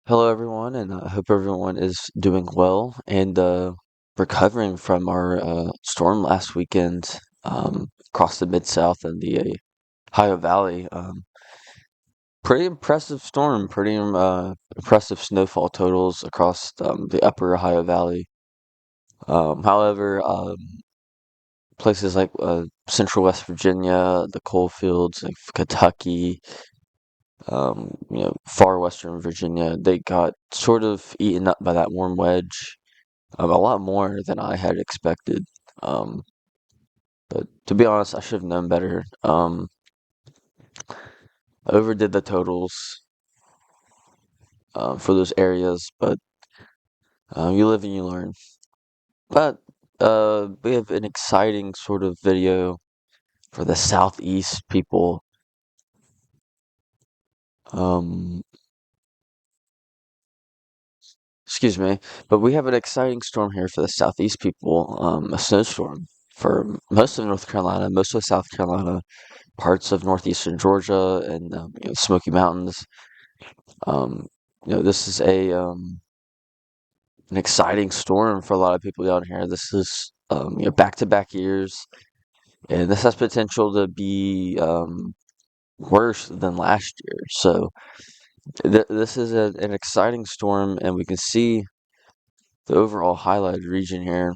Hello, everyone, and I hope everyone is doing well and recovering from our storm last weekend across the Mid South and the Ohio Valley. Pretty impressive storm, pretty impressive snowfall totals across the upper Ohio Valley. However, places like central West Virginia, the coal fields, like Kentucky, far western Virginia, they got sort of eaten up by that warm wedge. A lot more than I had expected. Um, but to be honest, I should have known better. I overdid the totals for those areas, but you live and you learn. But we have an exciting sort of video for the southeast people. Um, excuse me, but we have an exciting storm here for the southeast people. A snowstorm for most of North Carolina, most of South Carolina, parts of northeastern Georgia, and Smoky Mountains. Um, this is a an exciting storm for a lot of people down here. This is back-to-back years, and this has potential to be worse than last year. So this is an exciting storm, and we can see the overall highlighted region here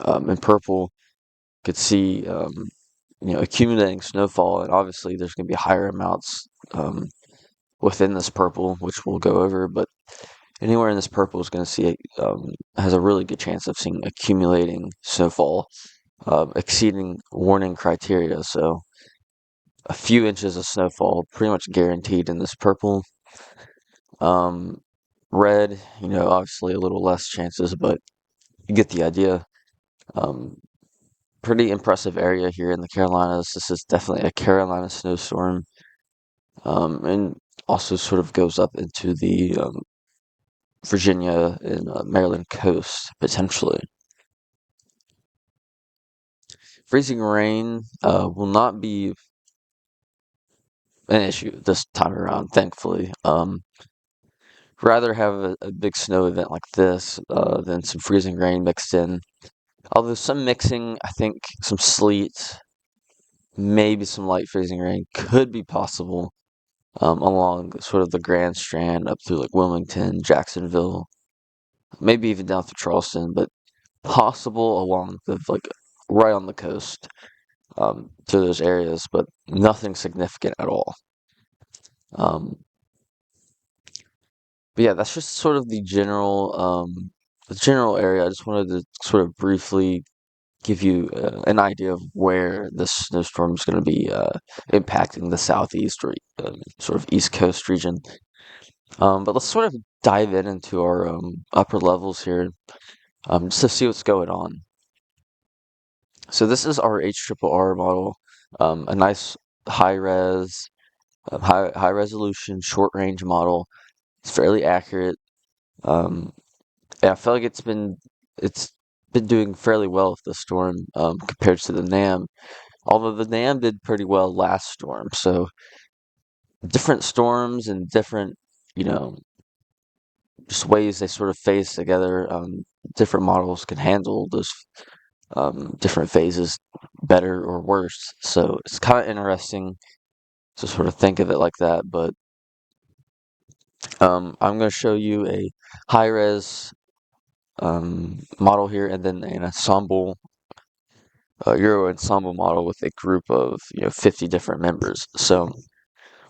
in purple. Could see accumulating snowfall, and obviously there's going to be higher amounts within this purple, which we'll go over, but anywhere in this purple is going to see has a really good chance of seeing accumulating snowfall, exceeding warning criteria. So a few inches of snowfall pretty much guaranteed in this purple. Um, red, obviously a little less chances, but you get the idea. Um, Pretty impressive area here in the Carolinas. This is definitely a Carolina snowstorm, and also sort of goes up into the Virginia and Maryland coast potentially. Freezing rain will not be an issue this time around, thankfully. Rather have a big snow event like this than some freezing rain mixed in. Although some mixing, I think some sleet, maybe some light freezing rain could be possible along sort of the Grand Strand up through like Wilmington, Jacksonville, maybe even down through Charleston, but possible along the like right on the coast to those areas, but nothing significant at all. Um, but yeah, that's just sort of the general area. I just wanted to sort of briefly give you an idea of where this snowstorm is going to be impacting the southeast or sort of east coast region. But let's sort of dive into our upper levels here just to see what's going on. So this is our HRRR model, a nice high res, high resolution, short range model. It's fairly accurate. Um, and I feel like it's been doing fairly well with the storm compared to the NAM. Although the NAM did pretty well last storm, so different storms and different, you know, just ways they sort of phase together. Different models can handle those different phases better or worse. So it's kind of interesting to sort of think of it like that. But I'm going to show you a high res model here, and then an ensemble Euro ensemble model with a group of 50 different members. So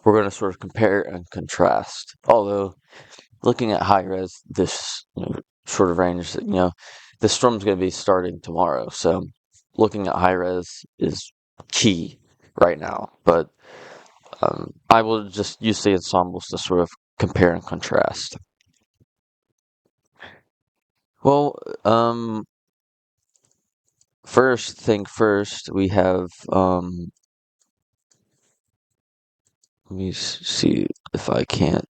we're going to sort of compare and contrast. Although looking at high res, this sort of range, the storm's going to be starting tomorrow. So looking at high res is key right now. But I will just use the ensembles to sort of compare and contrast. Well, first thing first, we have let me see if I can't.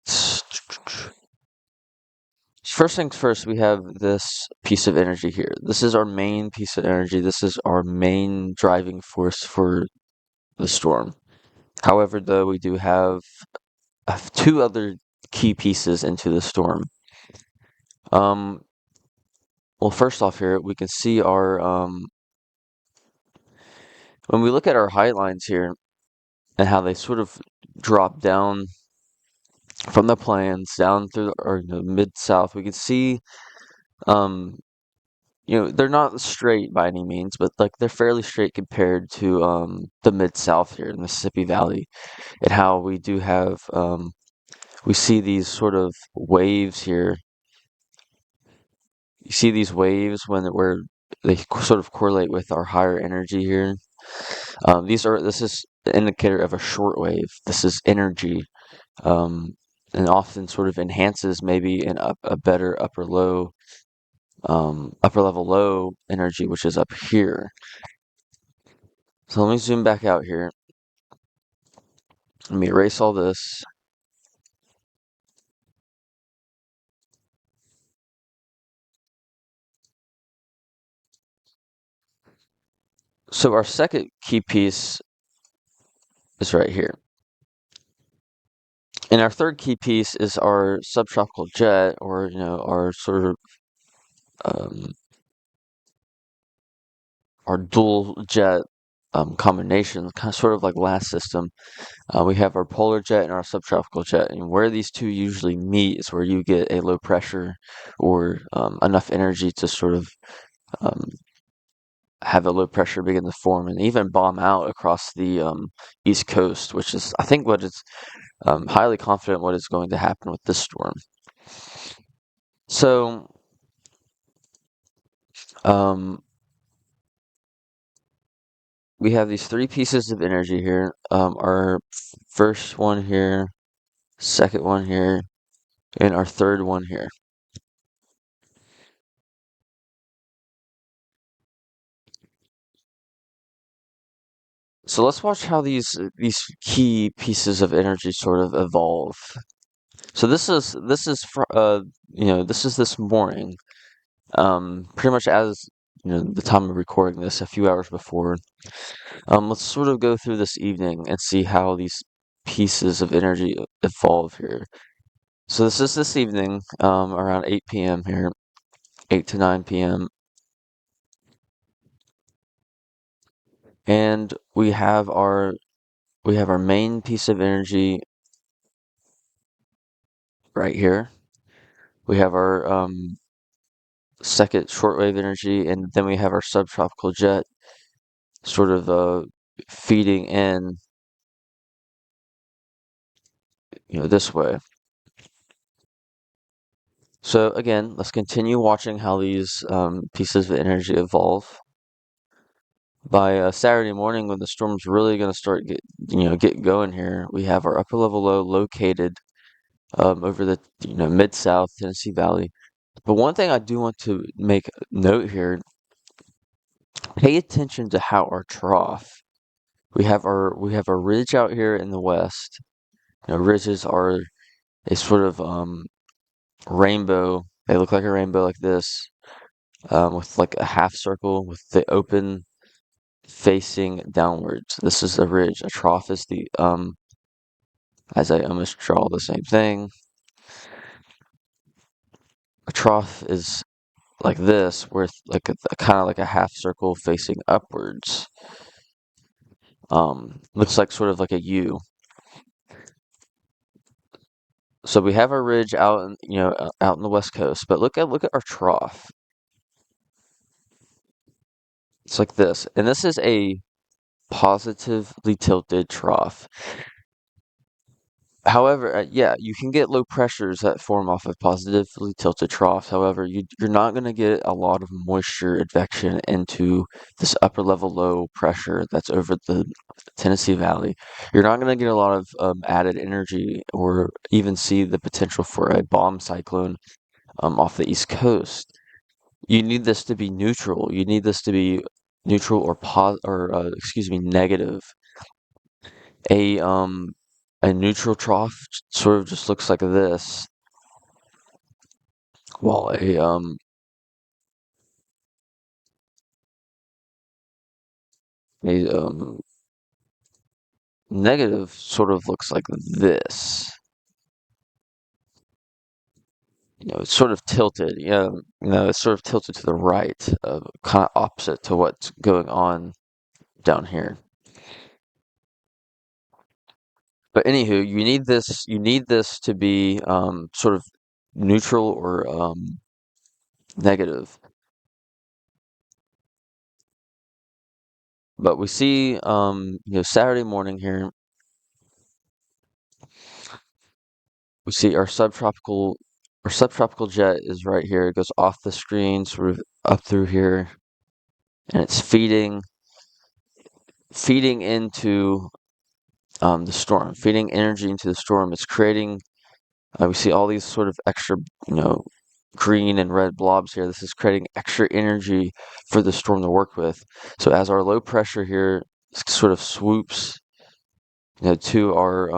First things first, we have this piece of energy here. This is our main piece of energy. This is our main driving force for the storm. However, though, we do have two other key pieces into the storm. Um, well, first off here, we can see our, when we look at our height lines here and how they sort of drop down from the plains down through or mid-south, we can see, um, they're not straight by any means, but like they're fairly straight compared to the mid-south here in the Mississippi Valley, and how we do have we see these sort of waves here. You see these waves where they sort of correlate with our higher energy here. This is the indicator of a short wave. This is energy, um, and often sort of enhances maybe a better upper level low energy, which is up here. So let me zoom back out here. Let me erase all this. So our second key piece is right here. And our third key piece is our subtropical jet, or our sort of um, our dual jet combination, kind of sort of like last system. We have our polar jet and our subtropical jet, and where these two usually meet is where you get a low pressure or enough energy to sort of um, have a low pressure begin to form and even bomb out across the east coast, which is, I think, what is highly confident what is going to happen with this storm. So, um, we have these three pieces of energy here. Our first one here, second one here, and our third one here. So let's watch how these key pieces of energy sort of evolve. So this is this morning. Pretty much as the time of recording this, a few hours before. Let's sort of go through this evening and see how these pieces of energy evolve here. So this is this evening, around 8 p.m. here, 8 to 9 p.m. And we have our main piece of energy right here. We have our second shortwave energy, and then we have our subtropical jet sort of feeding in, this way. So again, let's continue watching how these pieces of energy evolve. By Saturday morning, when the storm's really going to start get going here, we have our upper level low located over the mid south Tennessee Valley. But one thing I do want to make note here: pay attention to how our trough. We have a ridge out here in the west. Ridges are a sort of rainbow. They look like a rainbow like this, with like a half circle with the open facing downwards. This is a ridge. A trough is the as I almost draw the same thing. A trough is like this, with like a kind of like a half circle facing upwards. Looks like sort of like a U. So we have our ridge out in out in the west coast, but look at our trough. It's like this, and this is a positively tilted trough. However, yeah, you can get low pressures that form off of positively tilted troughs. However, you're not going to get a lot of moisture advection into this upper level low pressure that's over the Tennessee Valley. You're not going to get a lot of added energy or even see the potential for a bomb cyclone off the East Coast. You need this to be neutral. You need this to be neutral or excuse me, negative. A um a neutral trough sort of just looks like this, while a negative sort of looks like this. it's sort of tilted. It's sort of tilted to the right, kind of opposite to what's going on down here. But anywho, you need this to be sort of neutral or negative. But we see Saturday morning here, we see our subtropical jet is right here. It goes off the screen, sort of up through here, and it's feeding into the storm, feeding energy into the storm. It's creating. We see all these sort of extra, you know, green and red blobs here. This is creating extra energy for the storm to work with. So as our low pressure here sort of swoops, to our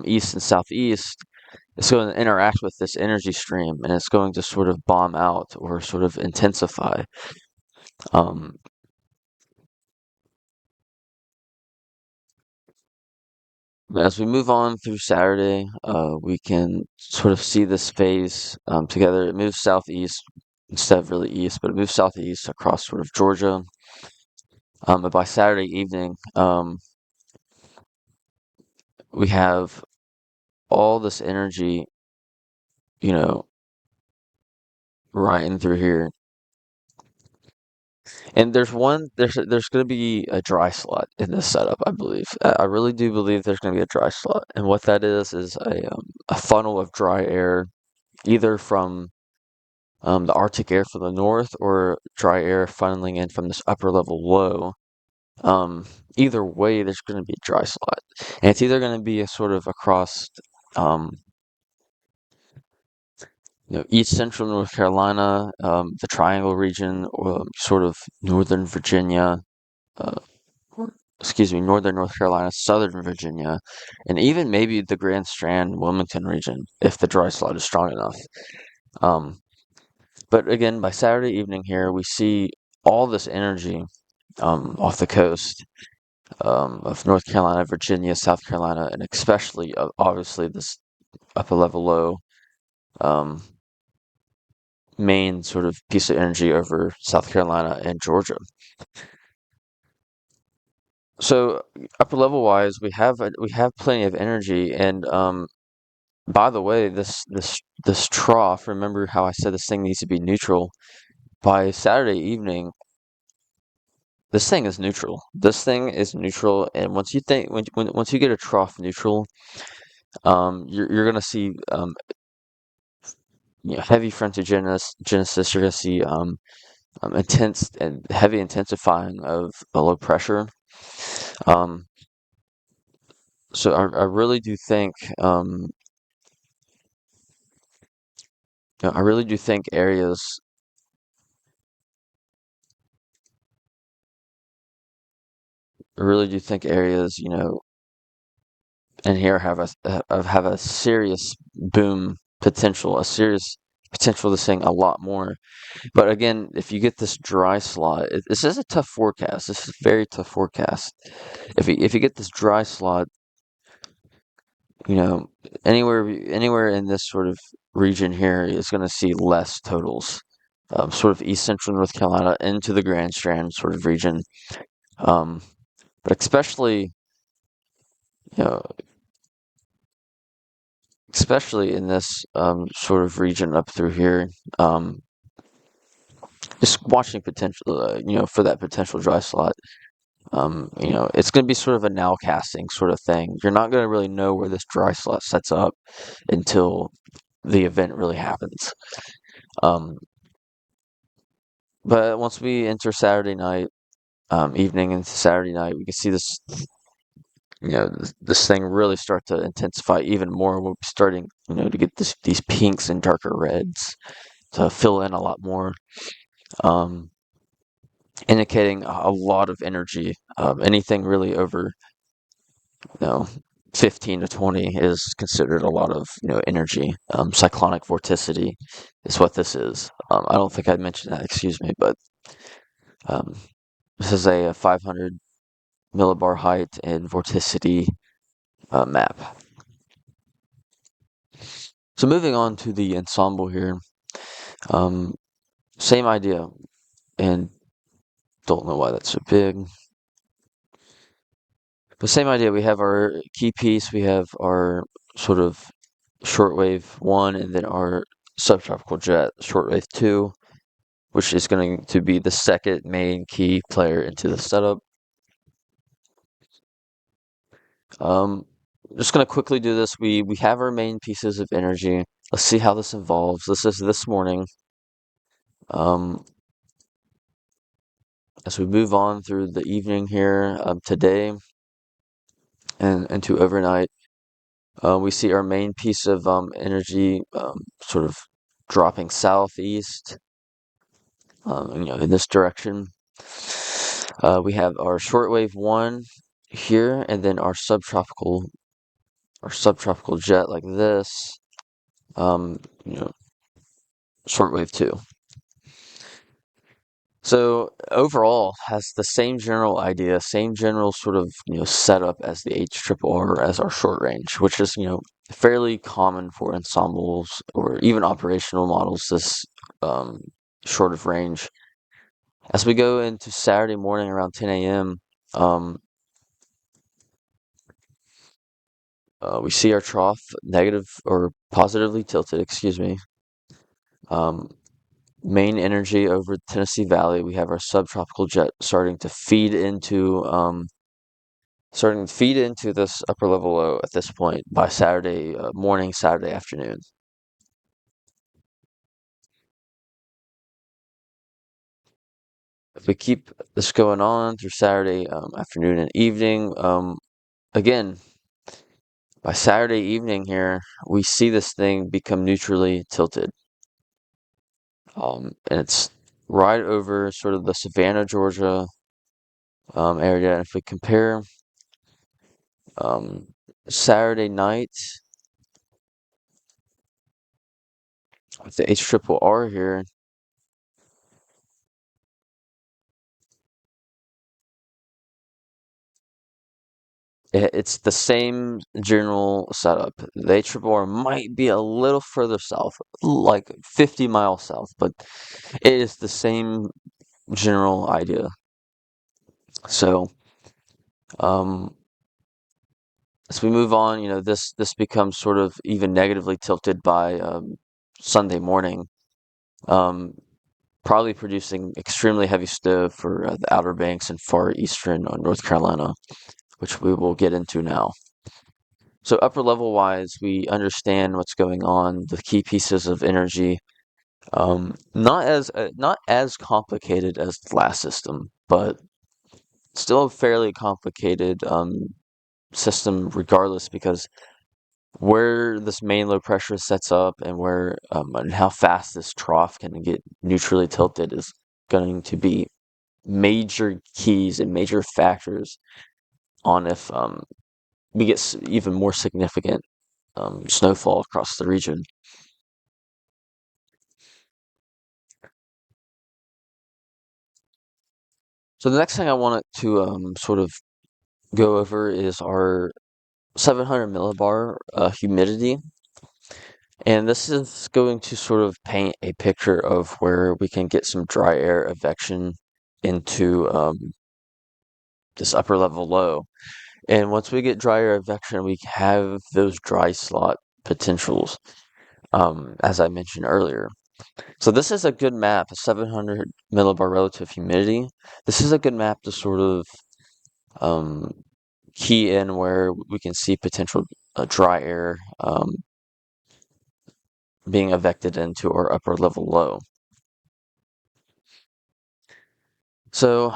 east and southeast, it's going to interact with this energy stream, and it's going to sort of bomb out or sort of intensify. Um, as we move on through Saturday, we can sort of see this phase together. It moves southeast instead of really east, but it moves southeast across sort of Georgia. But by Saturday evening, we have all this energy, you know, riding through here. And there's going to be a dry slot in this setup, I believe. I really do believe there's going to be a dry slot, and what that is a funnel of dry air, either from the Arctic air from the north or dry air funneling in from this upper level low. Um, Either way, there's going to be a dry slot, and it's either going to be a sort of across, um, east central North Carolina, the Triangle region, or sort of northern Virginia, uh, excuse me, northern North Carolina, southern Virginia, and even maybe the Grand Strand, Wilmington region, if the dry slot is strong enough. Um, but again, by Saturday evening here, we see all this energy off the coast of North Carolina, Virginia, South Carolina, and especially, obviously, this upper level low um, main sort of piece of energy over South Carolina and Georgia. So upper level wise, we have plenty of energy, and by the way, this trough. Remember how I said this thing needs to be neutral? By Saturday evening, this thing is neutral. This thing is neutral, and once you get a trough neutral, you're gonna see heavy frontogenesis. You're gonna see intense and heavy intensifying of the low pressure. Um, so I really do think I really do think areas I really do think areas, in here have a serious boom potential, a serious potential to sing a lot more. But again, if you get this dry slot, this is a tough forecast. This is a very tough forecast. If you get this dry slot, you know, anywhere in this sort of region here is going to see less totals. Sort of east central North Carolina into the Grand Strand sort of region. Um, but you know, especially in this sort of region up through here, um, just watching potential, for that potential dry slot. It's going to be sort of a now casting sort of thing. You're not going to really know where this dry slot sets up until the event really happens. Um, but once we enter Saturday night, evening into Saturday night, we can see this thing really start to intensify even more. We'll be starting, to get these pinks and darker reds to fill in a lot more, um, indicating a lot of energy. Anything really over, you know, 15 to 20 is considered a lot of, energy. Cyclonic vorticity is what this is. I don't think I mentioned that, excuse me, but um, this is a 500 millibar height and vorticity map. So moving on to the ensemble here, um, same idea, and don't know why that's so big, but same idea. We have our key piece, we have our sort of shortwave one, and then our subtropical jet shortwave two, which is going to be the second main key player into the setup. Um, just going to quickly do this. We have our main pieces of energy. Let's see how this evolves. This is this morning. Um, as we move on through the evening here, today and into overnight, we see our main piece of energy sort of dropping southeast, in this direction. We have our shortwave one here, and then our subtropical jet like this. Um, you know, shortwave two. So overall, has the same general idea, same general sort of setup as the HRRR as our short range, which is fairly common for ensembles or even operational models this um, short of range. As we go into Saturday morning around 10 a.m., we see our trough negative or positively tilted, excuse me. Um, Main energy over the Tennessee Valley. We have our subtropical jet starting to feed into this upper level low at this point by Saturday morning, Saturday afternoon. If we keep this going on through Saturday afternoon and evening, again, by Saturday evening here, we see this thing become neutrally tilted. And it's right over sort of the Savannah, Georgia area. And if we compare um, Saturday night with the HRRR here, it's the same general setup. The HRRR might be a little further south, like 50 miles south, but it is the same general idea. So, um, as we move on, this becomes sort of even negatively tilted by Sunday morning, um, probably producing extremely heavy snow for the Outer Banks and far eastern North Carolina, which we will get into now. So upper level wise, we understand what's going on, the key pieces of energy. Not as complicated as the last system, but still a fairly complicated system regardless, because where this main low pressure sets up and where and how fast this trough can get neutrally tilted is going to be major keys and major factors on if we get even more significant snowfall across the region. So the next thing I wanted to sort of go over is our 700 millibar humidity. And this is going to sort of paint a picture of where we can get some dry air evection into this upper level low. And once we get dry air evection, we have those dry slot potentials, as I mentioned earlier. So this is a good map, a 700 millibar relative humidity. This is a good map to sort of um, key in where we can see potential dry air being evected into our upper level low. So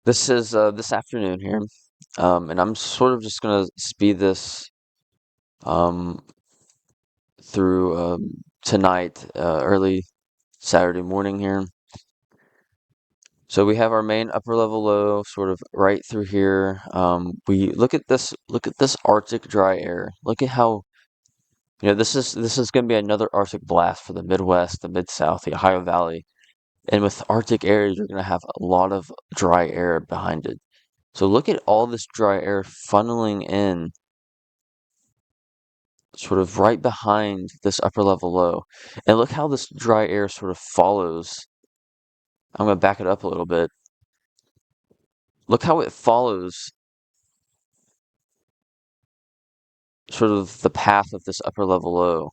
this is this afternoon here, and I'm sort of just gonna speed this um, through tonight, early Saturday morning here. So we have our main upper level low sort of right through here. We look at this Arctic dry air. Look at how this is going to be another Arctic blast for the Midwest, the Mid South, the Ohio Valley. And with Arctic air, you're going to have a lot of dry air behind it. So look at all this dry air funneling in sort of right behind this upper level low. And look how this dry air sort of follows. I'm going to back it up a little bit. Look how it follows sort of the path of this upper level low.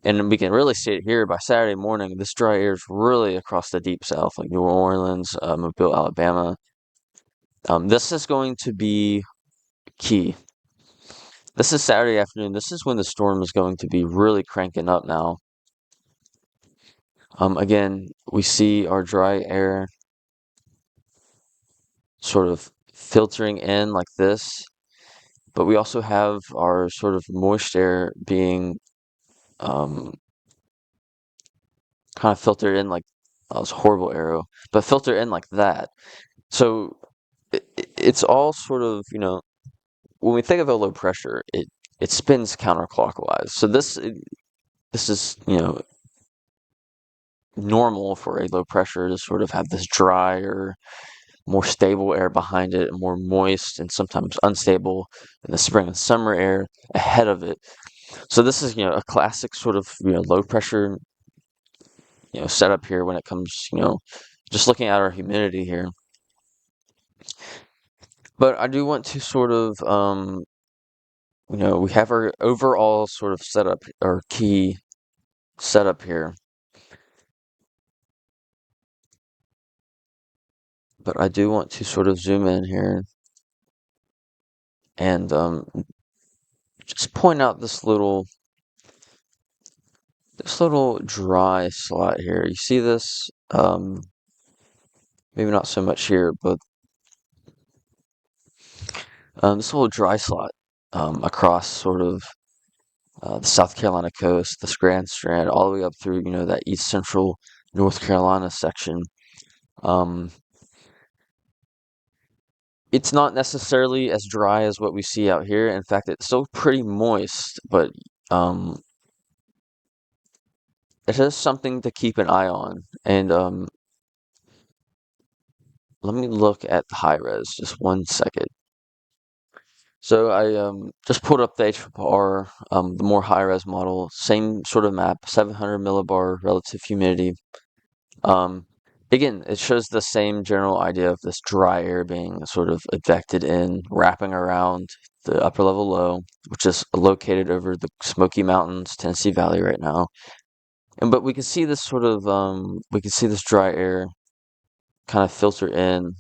And we can really see it here by Saturday morning. This dry air is really across the deep south, like New Orleans, Mobile, Alabama. This is going to be key. This is Saturday afternoon. This is when the storm is going to be really cranking up now. Again, we see our dry air sort of filtering in like this, but we also have our sort of moist air being um, kind of filtered in like, oh, it's a horrible arrow, but filter in like that. So it's all sort of, when we think of a low pressure, it spins counterclockwise. So this is, normal for a low pressure to sort of have this drier, more stable air behind it, and more moist and sometimes unstable in the spring and summer air ahead of it. So this is, a classic sort of, low pressure, setup here when it comes, just looking at our humidity here. But I do want to sort of, we have our overall sort of setup, our key setup here. But I do want to sort of zoom in here and just point out this little dry slot here. You see this? Maybe not so much here, but this little dry slot across sort of the South Carolina coast, the Grand Strand, all the way up through, that east central North Carolina section. Um, it's not necessarily as dry as what we see out here. In fact, it's still pretty moist, but um, it is something to keep an eye on. And let me look at the high res just 1 second. So I just pulled up the HRR, the more high res model, same sort of map, 700 millibar relative humidity. Um, Again, it shows the same general idea of this dry air being sort of ejected in, wrapping around the upper level low, which is located over the Smoky Mountains, Tennessee Valley right now. And but we can see this sort of we can see this dry air kind of filter in,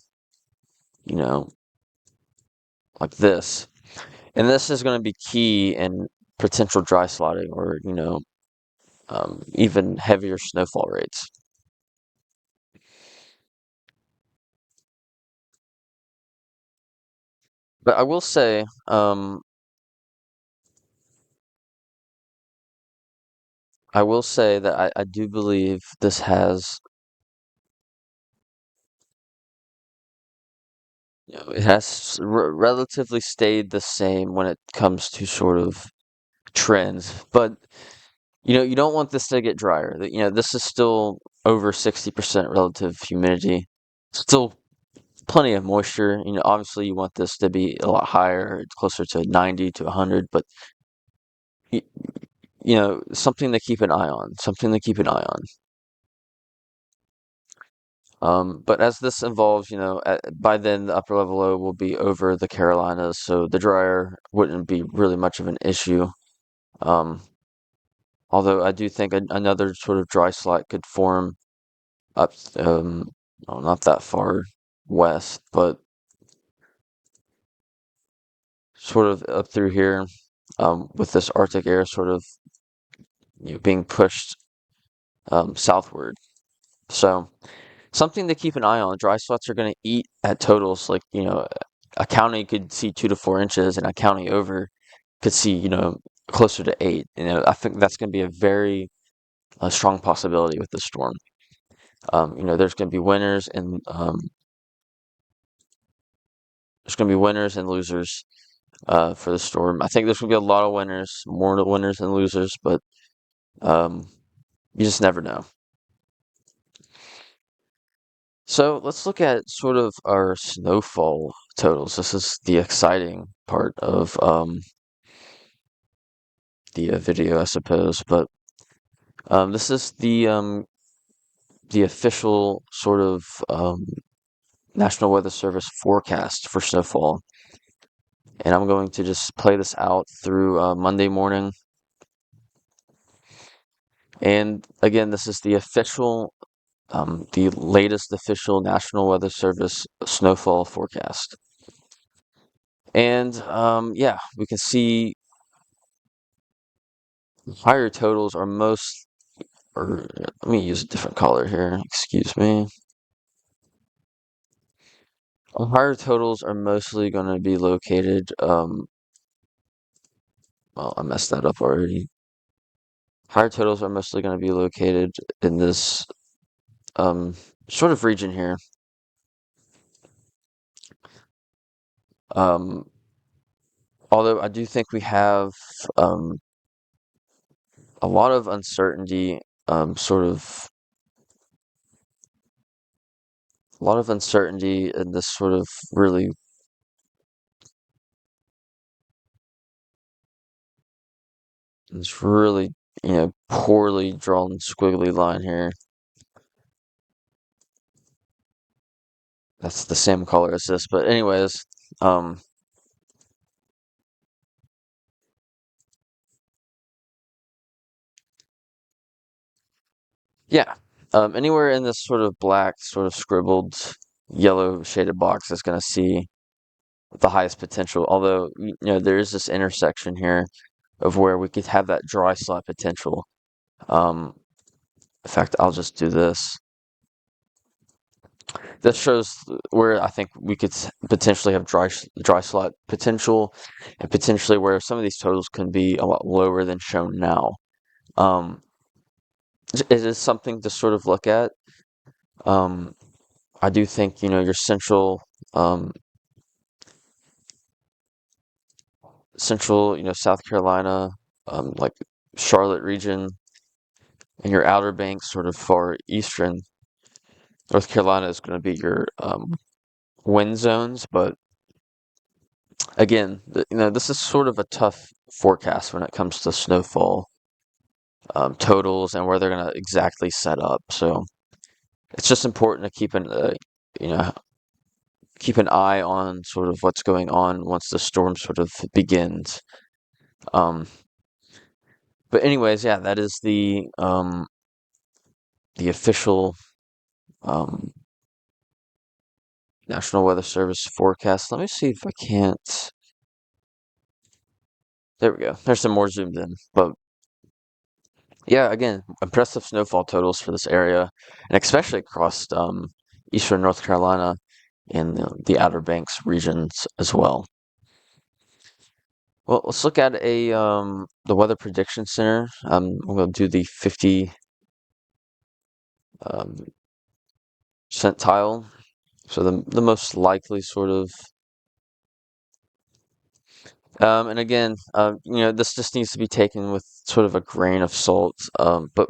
you know, like this. And this is going to be key in potential dry slotting or, even heavier snowfall rates. But I will say that I do believe this has, it has relatively stayed the same when it comes to sort of trends. But, you don't want this to get drier. This is still over 60% relative humidity. Still plenty of moisture. Obviously you want this to be a lot higher, closer to 90 to 100, but y- something to keep an eye on, something to keep an eye on. But as this evolves, by then the upper level low will be over the Carolinas, so the dryer wouldn't be really much of an issue. Um, Although I do think another sort of dry slot could form up, well, not that far west, but sort of up through here, with this Arctic air sort of being pushed southward. So something to keep an eye on. Dry spots are going to eat at totals. Like, a county could see 2 to 4 inches, and a county over could see, closer to 8. I think that's going to be a very strong possibility with the storm. There's going to be winners and losers for the storm. I think there's going to be a lot of winners, more winners than losers, but um, you just never know. So let's look at sort of our snowfall totals. This is the exciting part of the video, I suppose. But this is the official sort of National Weather Service forecast for snowfall, and I'm going to just play this out through Monday morning. And again, this is the latest official National Weather Service snowfall forecast. And yeah, we can see higher totals are or let me use a different color here, excuse me. Higher totals are mostly going to be located, well, I messed that up already. Higher totals are mostly going to be located in this um, sort of region here. Um, Although I do think we have um, a lot of uncertainty, sort of a lot of uncertainty in this sort of really, this really, poorly drawn squiggly line here. That's the same color as this, but anyways, um, yeah, anywhere in this sort of black, sort of scribbled yellow shaded box is going to see the highest potential. Although, there is this intersection here of where we could have that dry slot potential. Um, in fact, I'll just do this. This shows where I think we could potentially have dry slot potential, and potentially where some of these totals can be a lot lower than shown now. Um, it is something to sort of look at. Um, I do think your um, central, South Carolina, like Charlotte region, and your Outer Banks, sort of far eastern North Carolina is going to be your wind zones. But again, this is sort of a tough forecast when it comes to snowfall totals and where they're going to exactly set up. So it's just important to you know, keep an eye on sort of what's going on once the storm sort of begins. Um, but anyways, yeah, that is the official um, National Weather Service forecast. Let me see if I can't. There we go. There's some more zoomed in, but yeah, again, impressive snowfall totals for this area, and especially across eastern North Carolina and the Outer Banks regions as well. Well, let's look at the Weather Prediction Center. I'm going to do the 50 um, centile, so the most likely sort of. And again, this just needs to be taken with sort of a grain of salt. But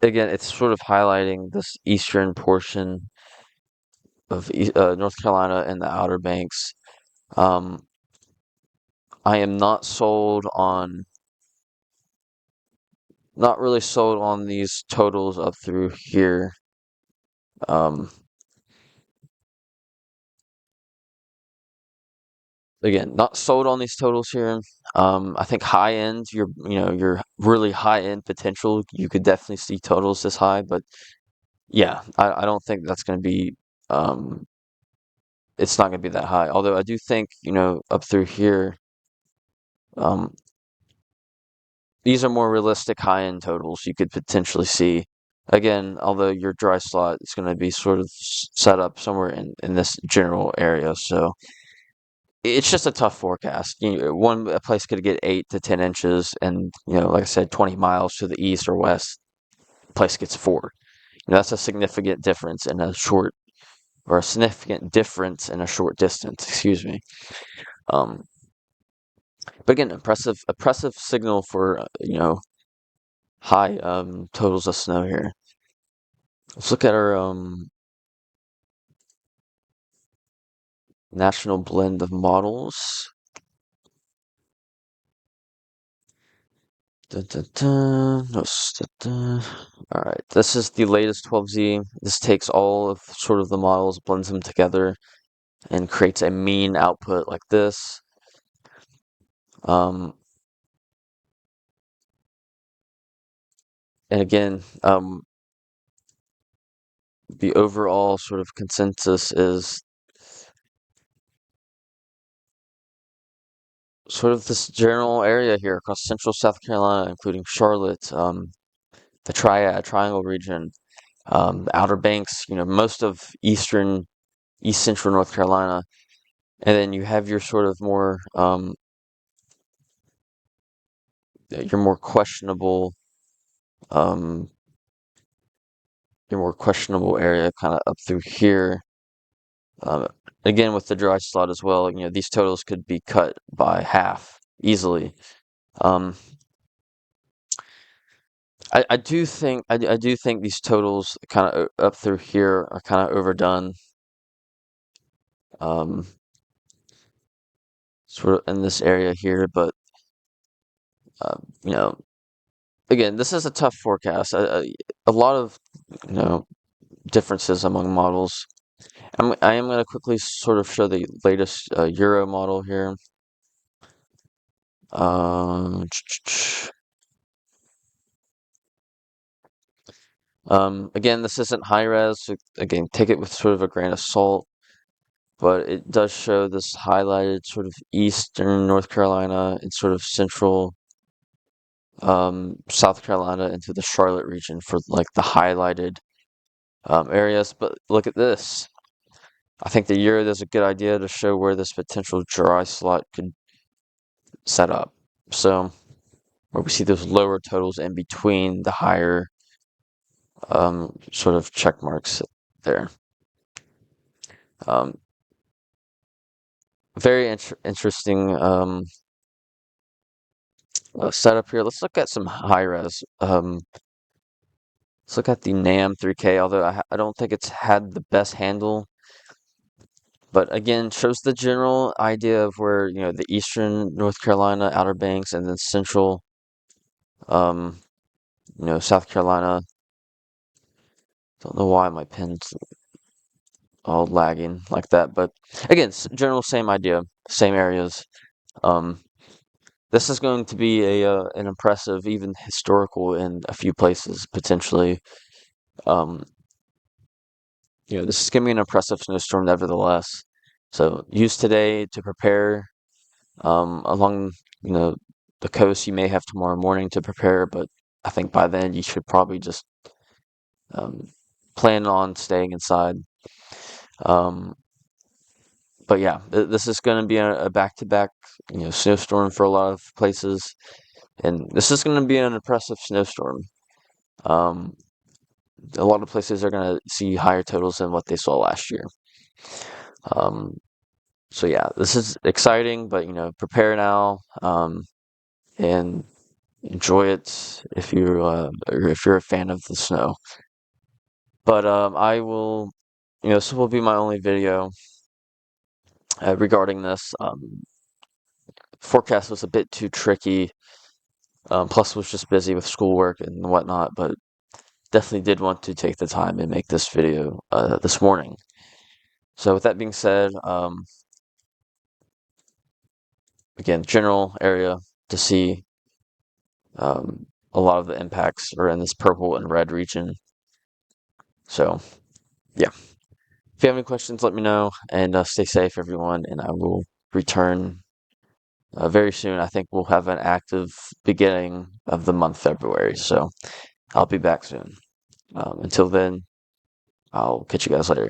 again, it's sort of highlighting this eastern portion of North Carolina and the Outer Banks. Um, I am not really sold on these totals up through here. Um, Again, not sold on these totals here. I think high end, your really high end potential, you could definitely see totals this high, but yeah, I don't think that's going to be, um, it's not going to be that high. Although I do think, up through here, um, these are more realistic high end totals you could potentially see. Again, although your dry slot is going to be sort of set up somewhere in this general area, so it's just a tough forecast. A place could get 8 to 10 inches, and like I said, 20 miles to the east or west, a place gets 4. That's a significant difference in a short, or a significant difference in a short distance. Excuse me. Um, but again, impressive signal for high totals of snow here. Let's look at our national blend of models. Dun, dun, dun. No, all right, this is the latest 12Z. This takes all of sort of the models, blends them together, and creates a mean output like this. Um, and again, the overall sort of consensus is sort of this general area here across central South Carolina, including Charlotte, the Triangle region, the Outer Banks, most of East Central North Carolina. And then you have your sort of your more questionable, um, your more questionable area kind of up through here. Um, Again, with the dry slot as well, these totals could be cut by half easily. Um, I do think these totals kind of up through here are kind of overdone. Um, Sort of in this area here, but uh, you know, again, this is a tough forecast. A lot of you know differences among models. I am going to quickly sort of show the latest Euro model here. Um, Again, this isn't high res, so again, take it with sort of a grain of salt, but it does show this highlighted sort of eastern North Carolina and sort of central South Carolina into the Charlotte region for like the highlighted areas. But look at this. I think the Euro is a good idea to show where this potential dry slot could set up. So where we see those lower totals in between the higher sort of check marks there. Um, Very interesting setup here. Let's look at some high res. Let's look at the NAM 3K, although I don't think it's had the best handle. But again, shows the general idea of where, the eastern North Carolina, Outer Banks, and then central, um, South Carolina. Don't know why my pen's all lagging like that, but again, general same idea, same areas. Um, this is going to be an impressive, even historical in a few places potentially. Um, this is going to be an impressive snowstorm nevertheless. So use today to prepare. Along, you know, the coast, you may have tomorrow morning to prepare, but I think by then you should probably just um, plan on staying inside. Um, but yeah, this is going to be a back-to-back, snowstorm for a lot of places, and this is going to be an impressive snowstorm. Um, a lot of places are going to see higher totals than what they saw last year. Um, so yeah, this is exciting, but prepare now, and enjoy it if you or if you're a fan of the snow. But I will, this will be my only video regarding this. Forecast was a bit too tricky. Plus, was just busy with schoolwork and whatnot. But definitely did want to take the time and make this video this morning. So with that being said, again, general area to see. A lot of the impacts are in this purple and red region. So yeah. If you have any questions, let me know, and stay safe, everyone. And I will return very soon. I think we'll have an active beginning of the month February, so I'll be back soon. Until then, I'll catch you guys later.